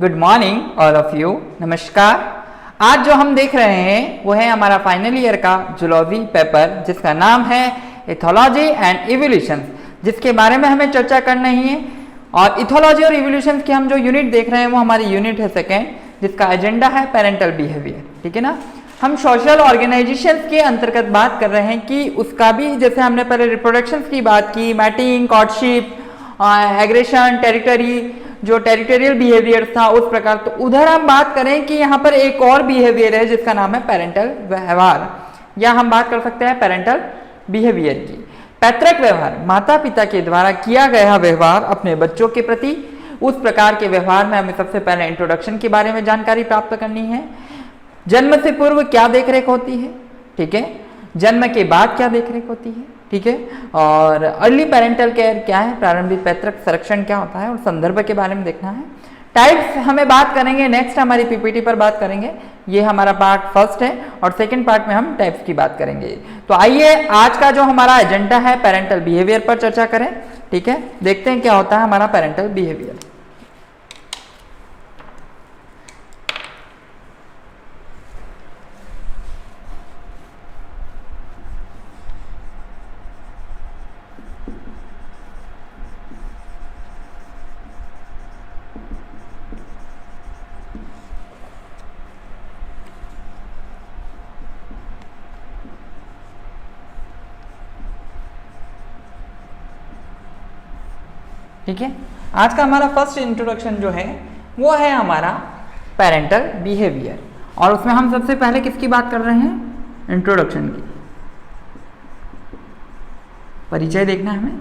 Good morning all of you. नमस्कार। आज जो हम देख रहे हैं वो है हमारा फाइनल ईयर का जूलॉजी पेपर, जिसका नाम है इथोलॉजी एंड इवोल्यूशन, जिसके बारे में हमें चर्चा करना ही है। और इथोलॉजी और इवोल्यूशन की हम जो यूनिट देख रहे हैं वो हमारी यूनिट है सेकेंड, जिसका एजेंडा है पेरेंटल बिहेवियर। ठीक है ना। हम सोशल ऑर्गेनाइजेशंस के अंतर्गत बात कर रहे हैं कि उसका भी, जैसे हमने पहले रिप्रोडक्शन की बात की, मैटिंग, कॉर्टशिप, एग्रेशन, टेरिटरी, जो टेरिटोरियल बिहेवियर था उस प्रकार, तो उधर हम बात करें कि यहाँ पर एक और बिहेवियर है जिसका नाम है पेरेंटल व्यवहार, या हम बात कर सकते हैं पेरेंटल बिहेवियर की। पैतृक व्यवहार, माता पिता के द्वारा किया गया व्यवहार अपने बच्चों के प्रति, उस प्रकार के व्यवहार में हमें सबसे पहले इंट्रोडक्शन के बारे में जानकारी प्राप्त करनी है। जन्म से पूर्व क्या देखरेख होती है, ठीक है, जन्म के बाद क्या देखरेख होती है, ठीक है, और अर्ली पेरेंटल केयर क्या है, प्रारंभिक पैतृक संरक्षण क्या होता है, और संदर्भ के बारे में देखना है। टाइप्स हमें बात करेंगे, नेक्स्ट हमारी पीपीटी पर बात करेंगे। ये हमारा पार्ट फर्स्ट है और सेकंड पार्ट में हम टाइप्स की बात करेंगे। तो आइए आज का जो हमारा एजेंडा है पेरेंटल बिहेवियर पर चर्चा करें। ठीक है, देखते हैं क्या होता है हमारा पेरेंटल बिहेवियर। ठीक है, आज का हमारा फर्स्ट इंट्रोडक्शन जो है वो है हमारा पेरेंटल बिहेवियर, और उसमें हम सबसे पहले किसकी बात कर रहे हैं, इंट्रोडक्शन की। परिचय देखना है हमें।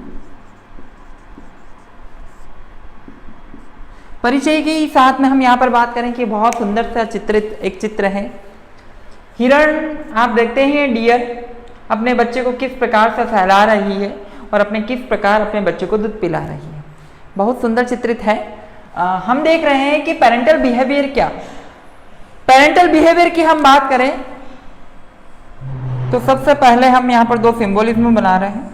परिचय के साथ में हम यहाँ पर बात करें कि बहुत सुंदर सा चित्रित एक चित्र है। हिरण, आप देखते हैं डियर अपने बच्चे को किस प्रकार से फैला रही है और अपने किस प्रकार अपने बच्चे को दूध पिला रही है, बहुत सुंदर चित्रित है। हम देख रहे हैं कि पेरेंटल बिहेवियर क्या, पेरेंटल बिहेवियर की हम बात करें तो सबसे पहले हम यहाँ पर दो सिंबोलिज्म बना रहे हैं।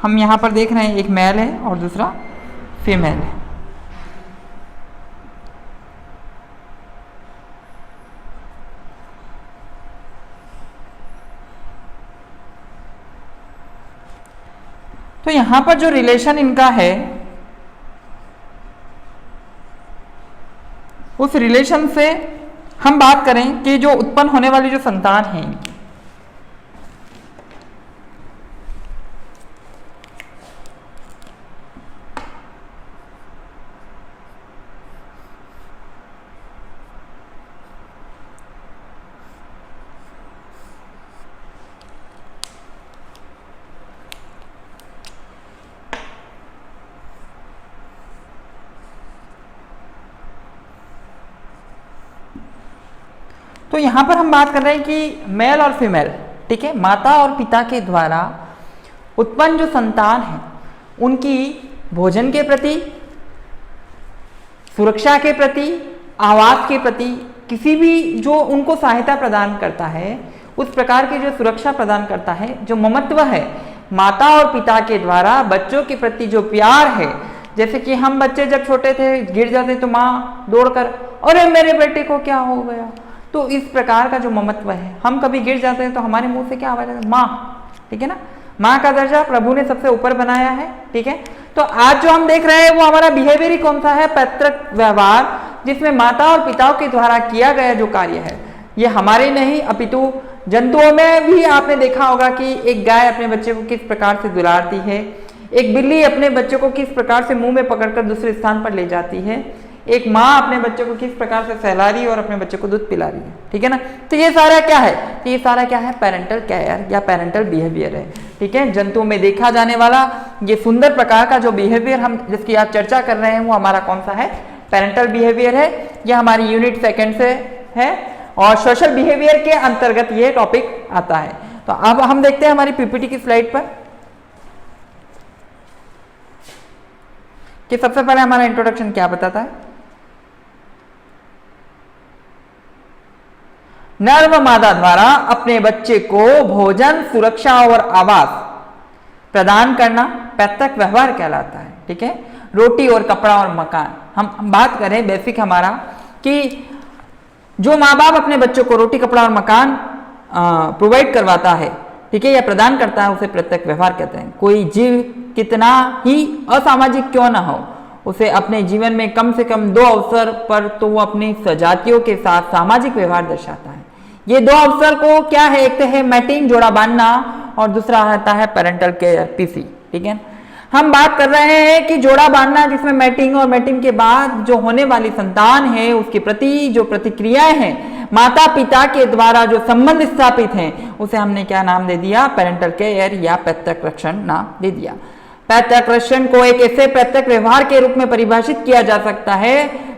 हम यहाँ पर देख रहे हैं एक मेल है और दूसरा फीमेल है। तो यहाँ पर जो रिलेशन इनका है उस रिलेशन से हम बात करें कि जो उत्पन्न होने वाली जो संतान है इनकी, तो यहां पर हम बात कर रहे हैं कि मेल और फीमेल, ठीक है, माता और पिता के द्वारा उत्पन्न जो संतान है उनकी भोजन के प्रति, सुरक्षा के प्रति, आवास के प्रति, किसी भी जो उनको सहायता प्रदान करता है उस प्रकार की जो सुरक्षा प्रदान करता है, जो ममत्व है माता और पिता के द्वारा बच्चों के प्रति जो प्यार है। जैसे कि हम बच्चे जब छोटे थे गिर जाते तो माँ दौड़कर, अरे मेरे बेटे को क्या हो गया, तो इस प्रकार का जो ममत्व है, हम कभी गिर जाते हैं तो हमारे मुंह से क्या आवाज आता है, माँ। ठीक है ना, माँ का दर्जा प्रभु ने सबसे ऊपर बनाया है। ठीक है, तो आज जो हम देख रहे हैं वो हमारा बिहेवियर ही कौन सा है, पैतृक व्यवहार, जिसमें माता और पिताओं के द्वारा किया गया जो कार्य है ये हमारे नहीं अपितु जंतुओं में भी आपने देखा होगा कि एक गाय अपने बच्चे को किस प्रकार से दुलारती है, एक बिल्ली अपने बच्चे को किस प्रकार से मुंह में पकड़कर दूसरे स्थान पर ले जाती है। एक माँ अपने बच्चे को किस प्रकार से सहला रही है और अपने बच्चे को दूध पिला रही है, ठीक है ना। तो ये सारा क्या है, तो ये सारा क्या है, पेरेंटल केयर या पेरेंटल बिहेवियर है, ठीक है। जंतुओं में देखा जाने वाला ये सुंदर प्रकार का जो बिहेवियर हम जिसकी आप चर्चा कर रहे हैं वो हमारा कौन सा है, पेरेंटल बिहेवियर है। यह हमारी यूनिट सेकंड से है और सोशल बिहेवियर के अंतर्गत ये टॉपिक आता है। तो अब हम देखते हैं हमारी पीपीटी की स्लाइड पर कि सबसे पहले हमारा इंट्रोडक्शन क्या बताता है। नर व मादा द्वारा अपने बच्चे को भोजन, सुरक्षा और आवास प्रदान करना पैतृक व्यवहार कहलाता है, ठीक है। रोटी और कपड़ा और मकान, हम बात करें बेसिक हमारा कि जो माँ बाप अपने बच्चों को रोटी, कपड़ा और मकान प्रोवाइड करवाता है, ठीक है, या प्रदान करता है, उसे प्रत्यक्ष व्यवहार कहते हैं। कोई जीव कितना ही असामाजिक क्यों ना हो, उसे अपने जीवन में कम से कम 2 अवसर पर तो वो अपनी सजातियों के साथ सामाजिक व्यवहार दर्शाता है। ये 2 अवसर को क्या है, एक तो है मैटिंग, जोड़ा बांधना, और दूसरा आता है पेरेंटल केयर, पीसी, ठीक है। हम बात कर रहे हैं कि जोड़ा बांधना जिसमें मैटिंग और मैटिंग के बाद जो होने वाली संतान है उसके प्रति जो प्रतिक्रियाएं हैं, माता पिता के द्वारा जो संबंध स्थापित हैं, उसे हमने क्या नाम दे दिया, पेरेंटल केयर या पैतृक रक्षण नाम दे दिया। पैतृक रक्षण को एक ऐसे पैतृक व्यवहार के रूप में परिभाषित किया जा सकता है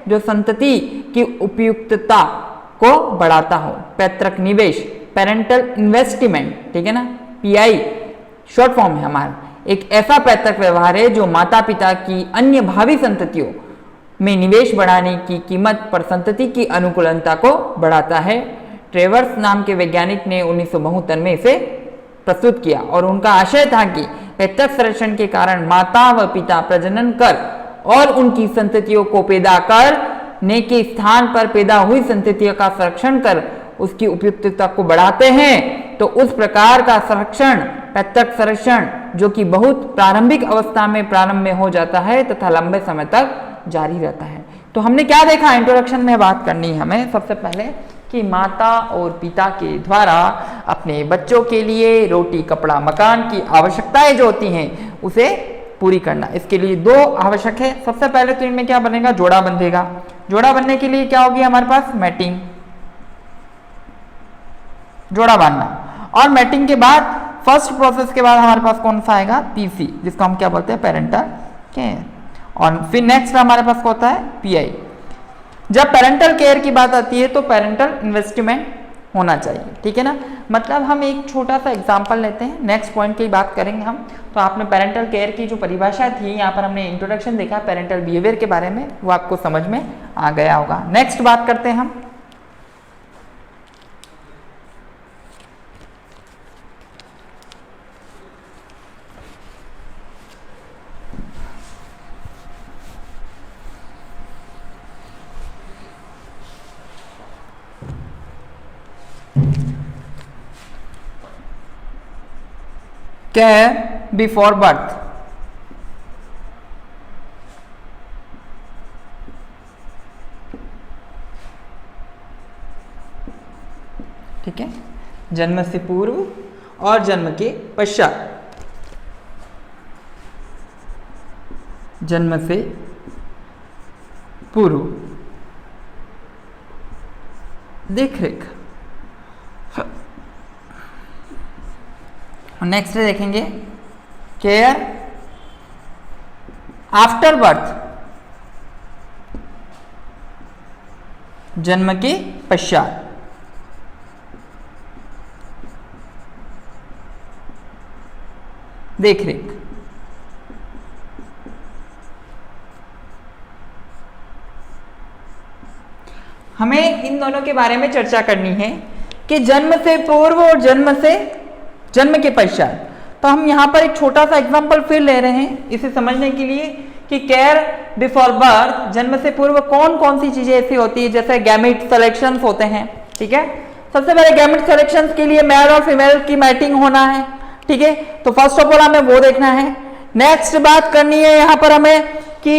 जो संतति की उपयुक्तता को बढ़ाता हो। पैतृक निवेश, पेरेंटल इन्वेस्टमेंट, ठीक है ना, पीआई शॉर्ट फॉर्म है हमारा, एक ऐसा पैतृक व्यवहार है जो माता पिता की अन्य भावी संततियों में निवेश बढ़ाने की कीमत पर संतति की अनुकूलता को बढ़ाता है। ट्रेवर्स नाम के वैज्ञानिक ने 1972 में इसे प्रस्तुत किया और उनका आशय था कि पैतृक संरक्षण के कारण माता व पिता प्रजनन कर और उनकी संततियों को पैदा करने के स्थान पर पैदा हुई संततियों का संरक्षण कर उसकी उपयुक्तता को बढ़ाते हैं। तो उस प्रकार का संरक्षण, पैतृक संरक्षण, जो कि बहुत प्रारंभिक अवस्था में प्रारंभ में हो जाता है तथा लंबे समय तक जारी रहता है। तो हमने क्या देखा, इंट्रोडक्शन में बात करनी है हमें सबसे पहले कि माता और पिता के द्वारा अपने बच्चों के लिए रोटी, कपड़ा, मकान की आवश्यकताएं जो होती हैं उसे पूरी करना। इसके लिए 2 आवश्यक है। सबसे पहले तो इनमें क्या बनेगा, जोड़ा बंधेगा। जोड़ा बनने के लिए क्या होगी हमारे पास, मैटिंग, जोड़ा बांधना। और मैटिंग के बाद फर्स्ट प्रोसेस के बाद हमारे पास कौन सा आएगा, पीसी, जिसको हम क्या बोलते हैं, पेरेंटल केयर। और फिर नेक्स्ट हमारे पास क्या होता है, पीआई। जब पेरेंटल केयर की बात आती है तो पेरेंटल इन्वेस्टमेंट होना चाहिए, ठीक है ना। मतलब हम एक छोटा सा एग्जांपल लेते हैं, नेक्स्ट पॉइंट की बात करेंगे हम। तो आपने पेरेंटल केयर की जो परिभाषा थी, यहाँ पर हमने इंट्रोडक्शन देखा पेरेंटल बिहेवियर के बारे में, वो आपको समझ में आ गया होगा। नेक्स्ट बात करते हैं हम केयर बिफोर बर्थ। ठीक है, जन्म से पूर्व और जन्म के पश्चात। जन्म से पूर्व देख रेख। नेक्स्ट देखेंगे केयर आफ्टर बर्थ, जन्म के पश्चात। देख रेख। हमें इन दोनों के बारे में चर्चा करनी है कि जन्म से पूर्व और जन्म के पश्चात। तो हम यहाँ पर एक छोटा सा एग्जांपल फिर ले रहे हैं इसे समझने के लिए कि केयर बिफोर बर्थ, जन्म से पूर्व कौन कौन सी चीजें ऐसी होती है, जैसे गैमेट सिलेक्शंस होते हैं, ठीक है। सबसे पहले गैमेट सिलेक्शंस के लिए मेल और फीमेल की मैटिंग होना है, ठीक है। तो फर्स्ट ऑफ ऑल हमें वो देखना है। नेक्स्ट बात करनी है यहाँ पर हमें कि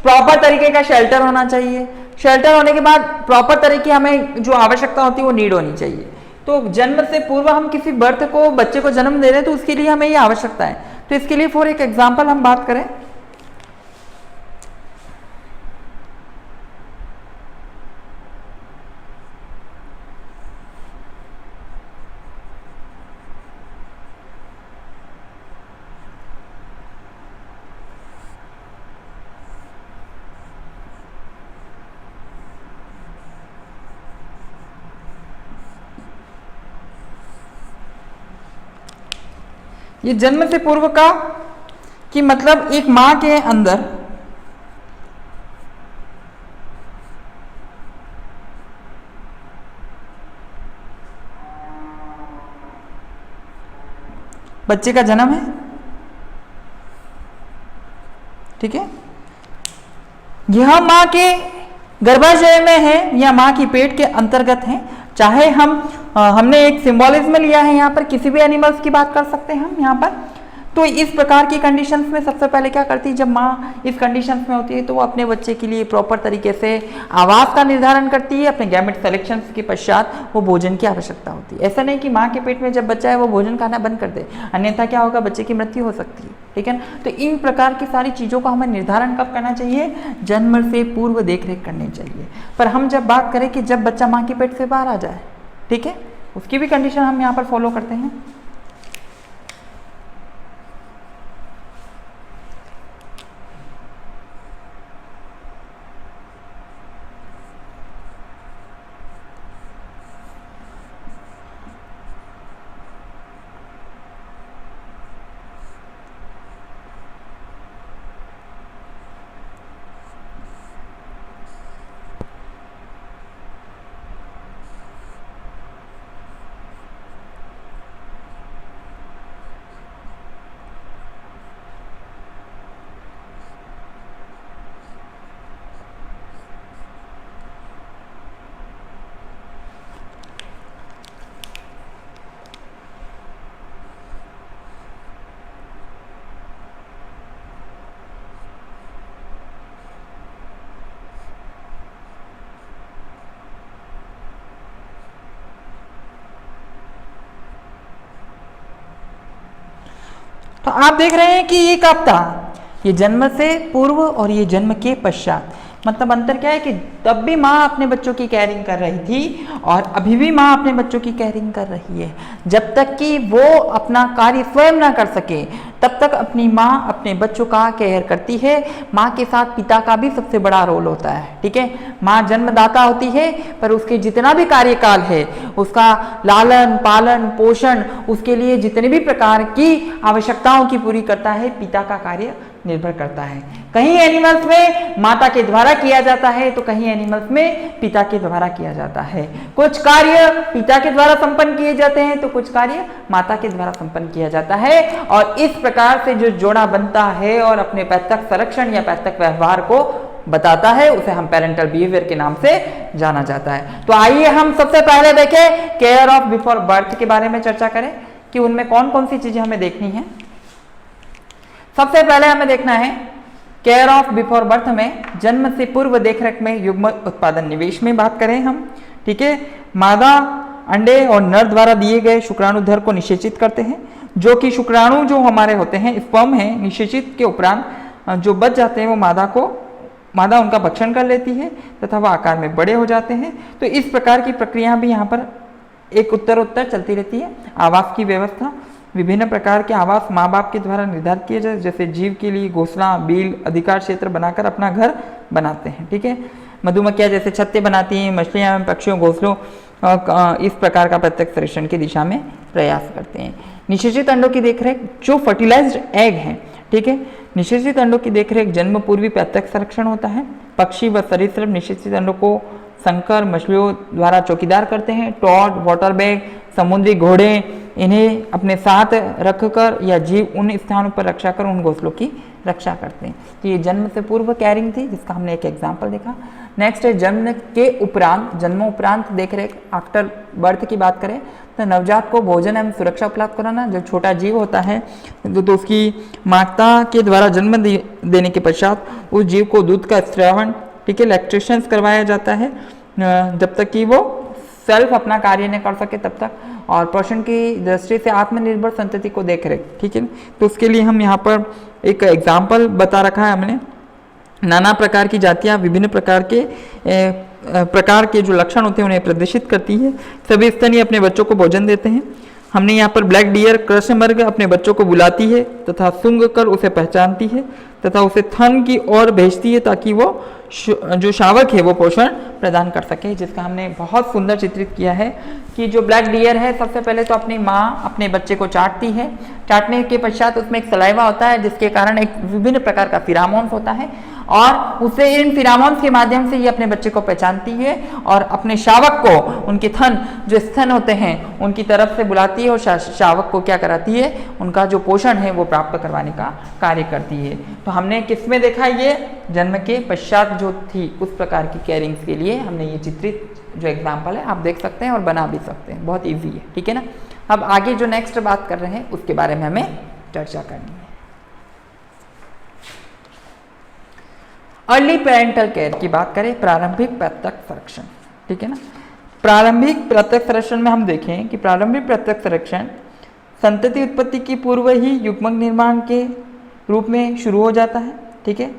प्रॉपर तरीके का शेल्टर होना चाहिए। शेल्टर होने के बाद प्रॉपर तरीके हमें जो आवश्यकता होती है वो नीड होनी चाहिए। तो जन्म से पूर्व हम किसी बर्थ को, बच्चे को जन्म दे रहे हैं तो उसके लिए हमें ये आवश्यकता है। तो इसके लिए फॉर एक एग्जांपल हम बात करें ये जन्म से पूर्व का कि मतलब एक मां के अंदर बच्चे का जन्म है, ठीक है। यह मां के गर्भाशय में है या मां की पेट के अंतर्गत है। चाहे हमने एक सिंबॉलिज्म लिया है, यहाँ पर किसी भी एनिमल्स की बात कर सकते हैं हम यहाँ पर। तो इस प्रकार की कंडीशंस में सबसे पहले क्या करती है, जब माँ इस कंडीशंस में होती है तो वो अपने बच्चे के लिए प्रॉपर तरीके से आवास का निर्धारण करती है। अपने गैमेट सेलेक्शंस के पश्चात वो भोजन की आवश्यकता होती है। ऐसा नहीं कि माँ के पेट में जब बच्चा है वो भोजन खाना बंद कर दे, अन्यथा क्या होगा, बच्चे की मृत्यु हो सकती है, ठीक है। तो इन प्रकार की सारी चीज़ों का हमें निर्धारण कब करना चाहिए, जन्म से पूर्व देखरेख करनी चाहिए। पर हम जब बात करें कि जब बच्चा माँ के पेट से बाहर आ जाए, ठीक है, उसकी भी कंडीशन हम यहाँ पर फॉलो करते हैं। तो आप देख रहे हैं कि ये कब था, ये जन्म से पूर्व और ये जन्म के पश्चात। मतलब अंतर क्या है कि तब भी माँ अपने बच्चों की केयरिंग कर रही थी और अभी भी माँ अपने बच्चों की केयरिंग कर रही है। जब तक कि वो अपना कार्य स्वयं ना कर सके तब तक अपनी माँ अपने बच्चों का केयर करती है। माँ के साथ पिता का भी सबसे बड़ा रोल होता है, ठीक है। माँ जन्मदाता होती है पर उसके जितना भी कार्यकाल है, उसका लालन पालन पोषण, उसके लिए जितने भी प्रकार की आवश्यकताओं की पूरी करता है, पिता का कार्य निर्भर करता है। कहीं एनिमल्स में माता के द्वारा किया जाता है तो कहीं एनिमल्स में पिता के द्वारा किया जाता है। कुछ कार्य पिता के द्वारा संपन्न किए जाते हैं तो कुछ कार्य माता के द्वारा संपन्न किया जाता है। और इस प्रकार से जो जोड़ा बनता है और अपने पैतृक संरक्षण या पैतृक व्यवहार को बताता है, उसे हम पेरेंटल बिहेवियर के नाम से जाना जाता है। तो आइए हम सबसे पहले देखें केयर ऑफ बिफोर बर्थ के बारे में चर्चा करें कि उनमें कौन कौन सी चीजें हमें देखनी है। सबसे पहले हमें देखना है केयर ऑफ बिफोर बर्थ में जन्म से पूर्व देखरेख में युग्म उत्पादन निवेश में बात करें हम, ठीक है। मादा अंडे और नर द्वारा दिए गए शुक्राणुधर को निषेचित करते हैं, जो कि शुक्राणु जो हमारे होते हैं स्पर्म है, निषेचित के उपरांत जो बच जाते हैं वो मादा उनका भक्षण कर लेती है तथा वह आकार में बड़े हो जाते हैं। तो इस प्रकार की प्रक्रिया भी यहाँ पर एक उत्तर चलती रहती है। आवास की व्यवस्था, विभिन्न प्रकार के आवास माँ बाप के द्वारा निर्धारित किए जाए, जैसे जीव के लिए घोंसला, बील, अधिकार क्षेत्र बनाकर अपना घर बनाते हैं, ठीक है। मधुमक्खियाँ जैसे छत्ते बनाती हैं, मछलियाँ पक्षियों घोंसलों इस प्रकार का प्रत्यक्ष संरक्षण की दिशा में प्रयास करते हैं। निषेचित अंडों की देखरेख, जो फर्टिलाइज्ड एग हैं, ठीक है। निषेचित अंडों की देखरेख जन्म पूर्वी प्रत्यक्ष संरक्षण होता है। पक्षी व सरीसृप निषेचित अंडों को संकर मछलियों द्वारा चौकीदार करते हैं। टॉड, वाटर बैग, समुद्री घोड़े इन्हें अपने साथ रखकर या जीव उन स्थानों पर रक्षा कर उन घोंसलों की रक्षा करते हैं। तो ये जन्म से पूर्व कैरिंग थी, जिसका हमने एक एग्जाम्पल देखा। नेक्स्ट है जन्म के उपरांत, जन्मोपरांत देखरेख। आफ्टर बर्थ की बात करें तो नवजात को भोजन एवं सुरक्षा उपलब्ध कराना। जो छोटा जीव होता है तो उसकी माता के द्वारा जन्म देने के पश्चात उस जीव को दूध का स्रावन, ठीक है, लैक्टेशंस करवाया जाता है जब तक कि वो सेल्फ अपना कार्य न कर सके तब तक। और पोषण की दृष्टि से आत्मनिर्भर संतति को देख रेख, ठीक है। तो उसके लिए हम यहाँ पर एक एग्जाम्पल बता रखा है हमने। नाना प्रकार की जातियाँ विभिन्न प्रकार के जो लक्षण होते हैं उन्हें प्रदर्शित करती है। सभी स्तनी अपने बच्चों को भोजन देते हैं। हमने यहाँ पर ब्लैक डियर कृष्णमृग अपने बच्चों को बुलाती है तथा सूंघ कर उसे पहचानती है तथा उसे थन की ओर भेजती है ताकि वो जो शावक है वो पोषण प्रदान कर सके, जिसका हमने बहुत सुंदर चित्रित किया है कि जो ब्लैक डियर है सबसे पहले तो अपनी माँ अपने बच्चे को चाटती है, चाटने के पश्चात उसमें एक सलाइवा होता है जिसके कारण एक विभिन्न प्रकार का फिरामोन्स होता है और उसे इन फिरामोन्स के माध्यम से ये अपने बच्चे को पहचानती है और अपने शावक को उनके थन जो स्तन होते हैं उनकी तरफ से बुलाती है और शावक को क्या कराती है, उनका जो पोषण है वो प्राप्त करवाने का कार्य करती है। तो हमने किसमें देखा, ये जन्म के पश्चात जो थी उस प्रकार की केयरिंग्स के लिए हमने ये चित्रित जो एग्जाम्पल है आप देख सकते हैं और बना भी सकते हैं, बहुत ईजी है, ठीक है ना। अब आगे जो नेक्स्ट बात कर रहे हैं उसके बारे में हमें चर्चा करनी है। अर्ली पेरेंटल केयर की बात करें, प्रारंभिक प्रत्यक्ष संरक्षण, ठीक है ना। प्रारंभिक प्रत्यक्ष संरक्षण में हम देखें कि प्रारंभिक प्रत्यक्ष संरक्षण संतति उत्पत्ति की पूर्व ही युग्मक निर्माण के रूप में शुरू हो जाता है, ठीक है,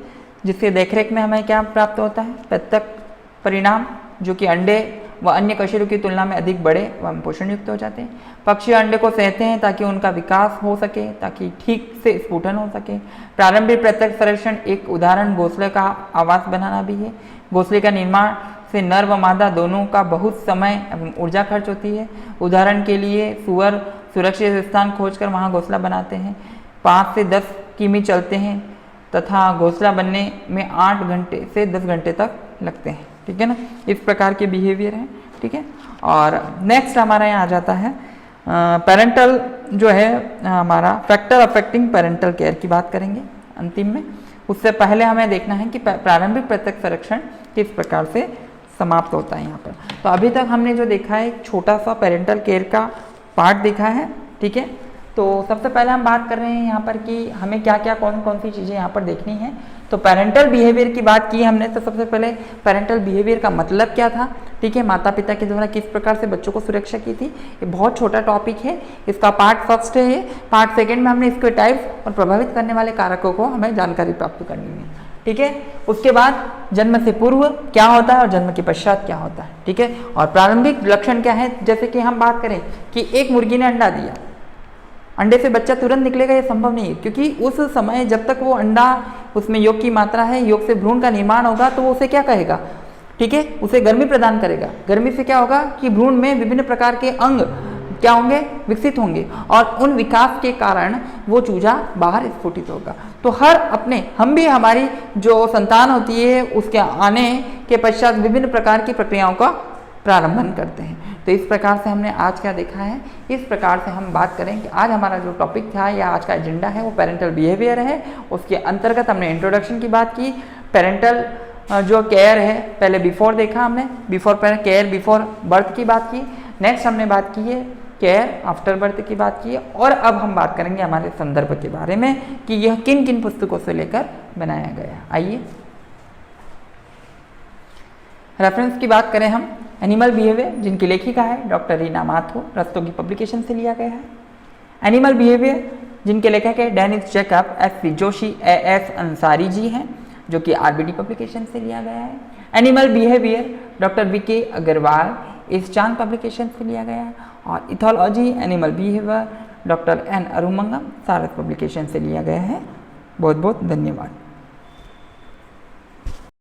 जिसके देखरेख में हमें क्या प्राप्त होता है, प्रत्यक्ष परिणाम जो कि अंडे व अन्य कशेरुओं की तुलना में अधिक बड़े व पोषण युक्त हो जाते हैं। पक्षी अंडे को सहते हैं ताकि उनका विकास हो सके, ताकि ठीक से स्फुटन हो सके। प्रारंभिक प्रत्यक्ष संरक्षण एक उदाहरण घोंसले का आवास बनाना भी है। घोंसले का निर्माण से नर व मादा दोनों का बहुत समय एवं ऊर्जा खर्च होती है। उदाहरण के लिए सुअर सुरक्षित स्थान खोजकर वहाँ घोंसला बनाते हैं, 5 से 10 किमी चलते हैं तथा घोंसला बनने में 8 घंटे से 10 घंटे तक लगते हैं, ठीक है ना। इस प्रकार के बिहेवियर हैं, ठीक है। और नेक्स्ट हमारा यहाँ आ जाता है पेरेंटल जो है हमारा फैक्टर अफेक्टिंग पेरेंटल केयर की बात करेंगे अंतिम में। उससे पहले हमें देखना है कि प्रारंभिक प्रत्यक्ष संरक्षण किस प्रकार से समाप्त होता है यहाँ पर। तो अभी तक हमने जो देखा है एक छोटा सा पेरेंटल केयर का पार्ट देखा है, ठीक है। तो सबसे पहले हम बात कर रहे हैं यहाँ पर कि हमें क्या क्या कौन कौन सी चीज़ें यहाँ पर देखनी है। तो पेरेंटल बिहेवियर की बात की हमने, तो सबसे पहले पेरेंटल बिहेवियर का मतलब क्या था, ठीक है, माता पिता के द्वारा किस प्रकार से बच्चों को सुरक्षा की थी। ये बहुत छोटा टॉपिक है, इसका पार्ट फर्स्ट है। पार्ट सेकेंड में हमने इसके टाइप्स और प्रभावित करने वाले कारकों को हमें जानकारी प्राप्त करनी है, ठीक है। उसके बाद जन्म से पूर्व क्या होता है और जन्म के पश्चात क्या होता है, ठीक है। और प्रारंभिक लक्षण क्या है, जैसे कि हम बात करें कि एक मुर्गी ने अंडा दिया, अंडे से बच्चा तुरंत निकलेगा ये संभव नहीं है, क्योंकि उस समय जब तक वो अंडा उसमें योग की मात्रा है, योग से भ्रूण का निर्माण होगा तो वो उसे क्या कहेगा, ठीक है, उसे गर्मी प्रदान करेगा। गर्मी से क्या होगा कि भ्रूण में विभिन्न प्रकार के अंग क्या होंगे, विकसित होंगे और उन विकास के कारण वो चूजा बाहर स्फुटित होगा। तो हर अपने हम भी हमारी जो संतान होती है उसके आने के पश्चात विभिन्न प्रकार की प्रक्रियाओं का प्रारंभन करते हैं। तो इस प्रकार से हमने आज क्या देखा है, इस प्रकार से हम बात करें कि आज हमारा जो टॉपिक था या आज का एजेंडा है वो पेरेंटल बिहेवियर है। उसके अंतर्गत हमने इंट्रोडक्शन की बात की, पेरेंटल जो केयर है पहले बिफोर देखा हमने, बिफोर केयर बिफोर बर्थ की बात की। नेक्स्ट हमने बात की है केयर आफ्टर बर्थ की बात की है। और अब हम बात करेंगे हमारे संदर्भ के बारे में कि यह किन किन पुस्तकों से लेकर बनाया गया। आइए रेफरेंस की बात करें हम, एनिमल बिहेवियर जिनकी लेखिका है डॉक्टर रीना माथुर, रस्तोगी पब्लिकेशन से लिया गया है। एनिमल बिहेवियर जिनके लेखक है Dennis Jacob, S C. Joshi, A S. Ansari ji हैं, जो कि आरबीडी पब्लिकेशन से लिया गया है। Animal behaviour doctor V K. Agarwal, S Chand publication से लिया गया है। और ethology animal behaviour doctor N. Arumugam, Saras publication से लिया गया है। बहुत बहुत धन्यवाद।